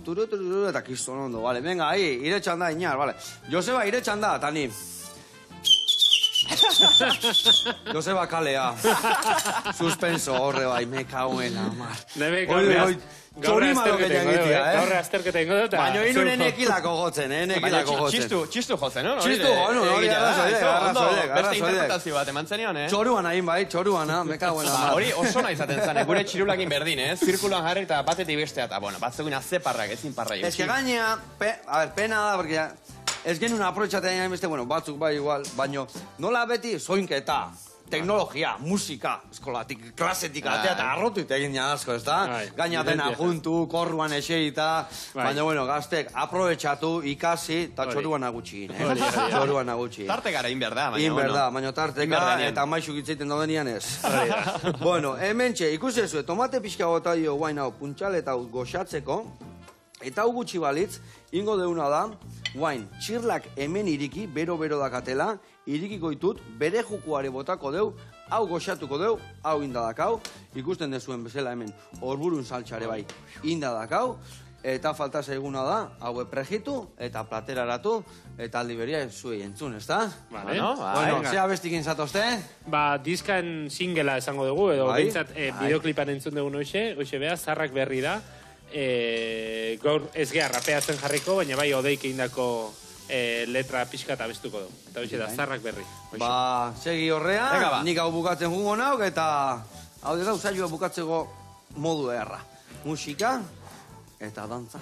eta kiston ondo, vale, venga, iretxan da, inar, vale, Joseba iretxan da, eta ni, Joseba kalea, suspenso horre bai, me kauen amar. Txori malo gehiago egitea, Gaurre azterketa ingo dut. Baina inu nekilako gotzen, nekilako gotzen. Txistu jotzen, no? Txistu, hori arrazoidek. Beste interpretazio bat eman zenion, Txoruana egin bai, txoruana, meka buena. Hori oso nahi izaten zane, gure txirulakin berdin, zirkuloan jarri eta batetik bestea, eta, bueno, batzeguna ze parrak, ezin parra. Ez que gainea, a ver, pena da, porque ez genuen aprotxatea egin beste, bueno, batzuk bai igual, baino, nola beti soinketa, teknologia, musika, eskolatik, klasetik atea eta arrotu egin asko, ez da? Gaina dena juntu, korruan eseita, baina, bueno, gaztek, aprobetxatu, ikasi, eta txoruan agutxi. Txoruan agutxi. Tarte gara inber da, baina, bueno. Baina tarte gara, eta maixuk itzeiten daudenian ez. Bueno, hementxe, ikusi ezue, tomate pixka gota dio guain hau puntxaleta goxatzeko, eta hau gutxi balitz, ingo deuna da, guain, txirlak hemen iriki, bero-bero dakatela, irikiko ditut, bere jukuare botako deu, hau goxatuko deu, hau indadakau, ikusten dezuen bezala hemen, orburun saltxare bai, indadakau, eta falta zaiguna da, hau prejitu, eta plateraratu, eta aldi beria zuei entzun, ez da? Bueno, zea bestikin zatozte? Diskan singela esango dugu, edo bintzat bideoklipan entzun dugu hoxe beha, Zarrak berri da, gaur ez geha rapeatzen jarriko, baina bai odeik egindako letra pixka eta bestuko du. Eta hoxe da, Zarrak berri. Segi horrea, nik hau bukatzen jungo nauk, eta hau dira usailua bukatzeko modu erra. Musika eta dantza.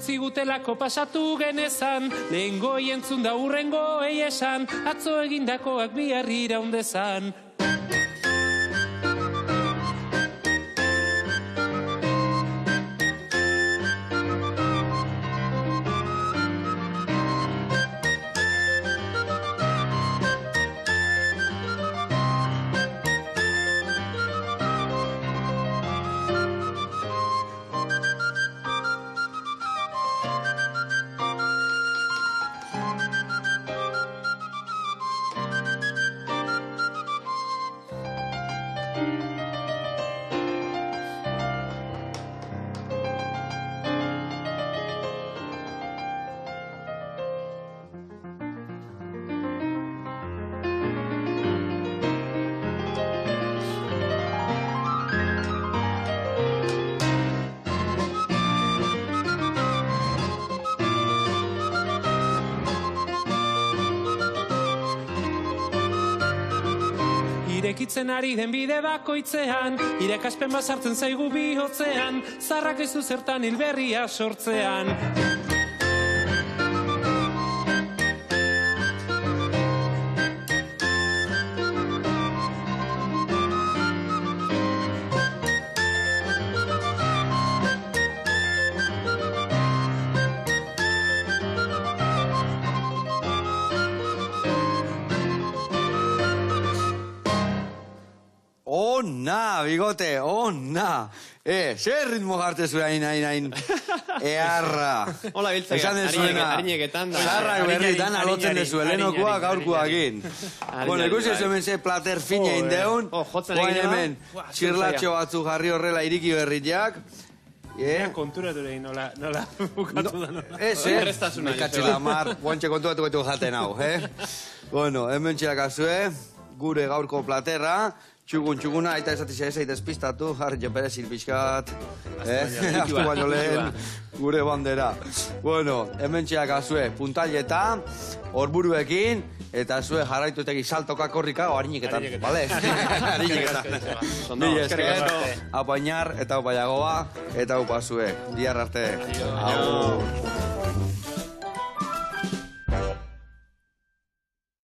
Zigutelako pasatu genezan, lehen goi entzun da hurrengo esan, atzo egindakoak biharri iraundezan. irekitzen ari den bide bakoitzean, irakaspen bazartzen zaigu bihotzean, zarrak ez du zertan hilberria sortzean. Ona, bigote, ona. Zer ritmo garte zuen hain earra. Hola, biltzea, Esan dezuena. harineketan da. Zarrak berritan alotzen dezuen, lehenokoa gaurkoakin. Bueno, ikusi ez hemen ze plater fina indeun. Jotzen Oain egin hemen, txirlatxo batzu jarri horrela iriki berriak. Konturatu egin nola bukatu da nola. Errestasuna, Mekatxela mar, guantxe kontuatu betu jaten hau, Bueno, hemen txeakazue, gure gaurko platerra, txuguna, eta esatizia ez despistatu, jarri jeperezin pixkat, hartu baino lehen, gure bandera. Bueno, hemen txeakazue, puntaileta, horburuekin, eta zue jarraituetegi saltoka korrika, hariniketan, bale? Hariniketan. Mila esker, apainar, eta upaiagoa, eta upazue. Diar arte. Agur.